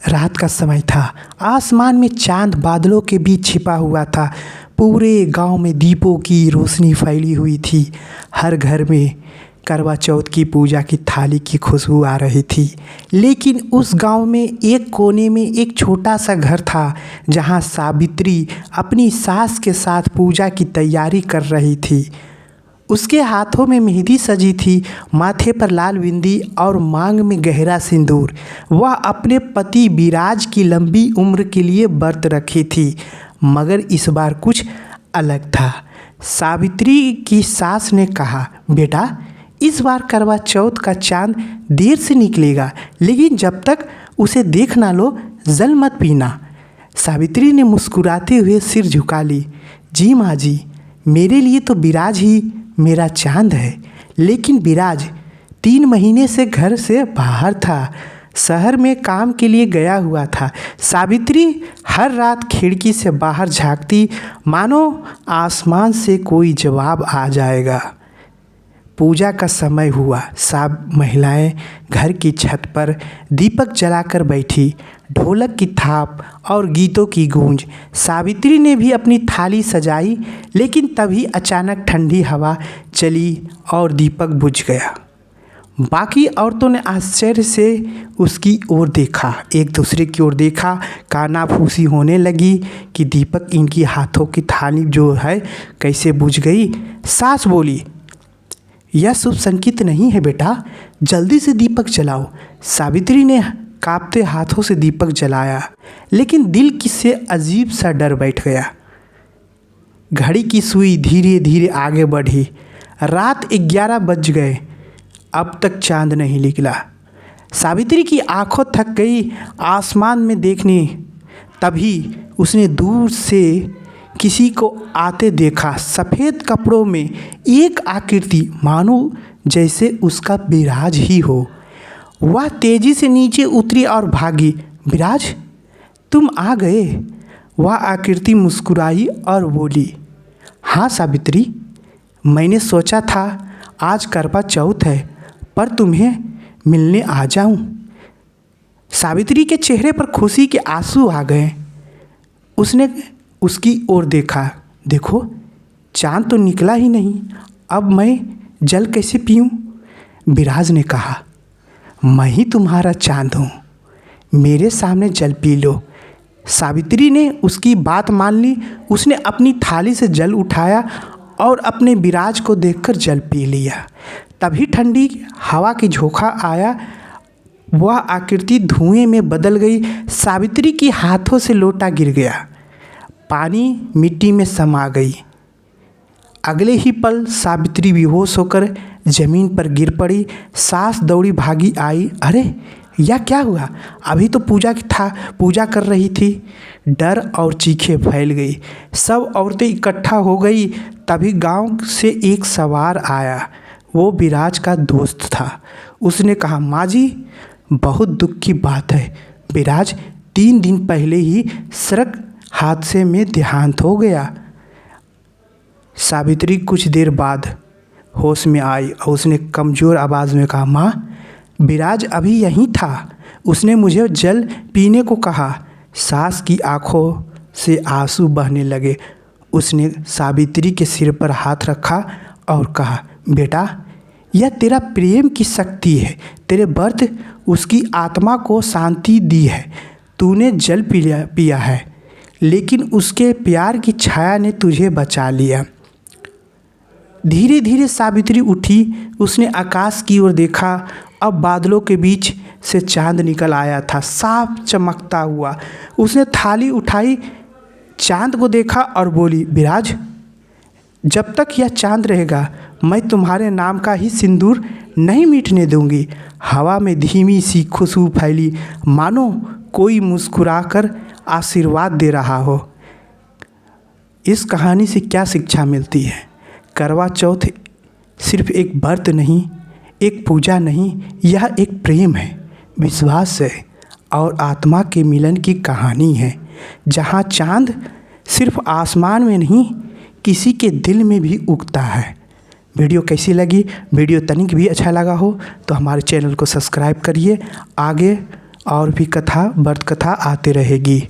रात का समय था। आसमान में चांद बादलों के बीच छिपा हुआ था। पूरे गांव में दीपों की रोशनी फैली हुई थी। हर घर में करवा चौथ की पूजा की थाली की खुशबू आ रही थी। लेकिन उस गांव में एक कोने में एक छोटा सा घर था, जहां सावित्री अपनी सास के साथ पूजा की तैयारी कर रही थी। उसके हाथों में मेहंदी सजी थी, माथे पर लाल बिंदी और मांग में गहरा सिंदूर। वह अपने पति विराज की लंबी उम्र के लिए व्रत रखी थी, मगर इस बार कुछ अलग था। सावित्री की सास ने कहा, बेटा, इस बार करवा चौथ का चांद देर से निकलेगा, लेकिन जब तक उसे देख ना लो जल मत पीना। सावित्री ने मुस्कुराते हुए सिर झुका ली। जी माँ जी, मेरे लिए तो विराज ही मेरा चांद है। लेकिन विराज 3 महीने से घर से बाहर था, शहर में काम के लिए गया हुआ था। सावित्री हर रात खिड़की से बाहर झांकती, मानो आसमान से कोई जवाब आ जाएगा। पूजा का समय हुआ। सब महिलाएं घर की छत पर दीपक जलाकर बैठी। ढोलक की थाप और गीतों की गूंज। सावित्री ने भी अपनी थाली सजाई, लेकिन तभी अचानक ठंडी हवा चली और दीपक बुझ गया। बाकी औरतों ने आश्चर्य से उसकी ओर देखा, एक दूसरे की ओर देखा। कानाफूसी होने लगी कि दीपक इनकी हाथों की थाली जो है कैसे बुझ गई। सास बोली, यह शुभ संकेत नहीं है बेटा, जल्दी से दीपक जलाओ। सावित्री ने कांपते हाथों से दीपक जलाया, लेकिन दिल से अजीब सा डर बैठ गया। घड़ी की सुई धीरे धीरे आगे बढ़ी। रात 11 बज गए, अब तक चांद नहीं निकला। सावित्री की आंखों थक गई आसमान में देखने। तभी उसने दूर से किसी को आते देखा। सफ़ेद कपड़ों में एक आकृति, मानो जैसे उसका विराज ही हो। वह तेजी से नीचे उतरी और भागी। विराज, तुम आ गए। वह आकृति मुस्कुराई और बोली, हाँ सावित्री, मैंने सोचा था आज करवा चौथ है, पर तुम्हें मिलने आ जाऊं। सावित्री के चेहरे पर खुशी के आंसू आ गए। उसने उसकी ओर देखा। देखो, चांद तो निकला ही नहीं, अब मैं जल कैसे पीऊं? विराज ने कहा, मैं ही तुम्हारा चांद हूँ, मेरे सामने जल पी लो। सावित्री ने उसकी बात मान ली। उसने अपनी थाली से जल उठाया और अपने विराज को देखकर जल पी लिया। तभी ठंडी हवा की झोंका आया। वह आकृति धुएं में बदल गई। सावित्री के हाथों से लोटा गिर गया, पानी मिट्टी में समा गई। अगले ही पल सावित्री बेहोश होकर जमीन पर गिर पड़ी। सास दौड़ी भागी आई। अरे, यह क्या हुआ? अभी तो पूजा कर रही थी। डर और चीखें फैल गई। सब औरतें इकट्ठा हो गई। तभी गांव से एक सवार आया। वो विराज का दोस्त था। उसने कहा, माँ जी, बहुत दुख की बात है। विराज 3 दिन पहले ही सड़क हादसे में देहांत हो गया। सावित्री कुछ देर बाद होश में आई और उसने कमज़ोर आवाज़ में कहा, माँ, विराज अभी यहीं था, उसने मुझे जल पीने को कहा। सास की आंखों से आंसू बहने लगे। उसने सावित्री के सिर पर हाथ रखा और कहा, बेटा, यह तेरा प्रेम की शक्ति है। तेरे व्रत उसकी आत्मा को शांति दी है। तूने जल पिया है, लेकिन उसके प्यार की छाया ने तुझे बचा लिया। धीरे धीरे सावित्री उठी। उसने आकाश की ओर देखा। अब बादलों के बीच से चांद निकल आया था, साफ चमकता हुआ। उसने थाली उठाई, चांद को देखा और बोली, विराज, जब तक यह चांद रहेगा मैं तुम्हारे नाम का ही सिंदूर नहीं मिटने दूंगी। हवा में धीमी सी खुशबू फैली, मानो कोई मुस्कुराकर आशीर्वाद दे रहा हो। इस कहानी से क्या शिक्षा मिलती है? करवा चौथ सिर्फ एक व्रत नहीं, एक पूजा नहीं, यह एक प्रेम है, विश्वास है और आत्मा के मिलन की कहानी है, जहाँ चांद सिर्फ आसमान में नहीं, किसी के दिल में भी उगता है। वीडियो कैसी लगी? वीडियो तनिक भी अच्छा लगा हो तो हमारे चैनल को सब्सक्राइब करिए। आगे और भी कथा व्रत कथा आते रहेगी।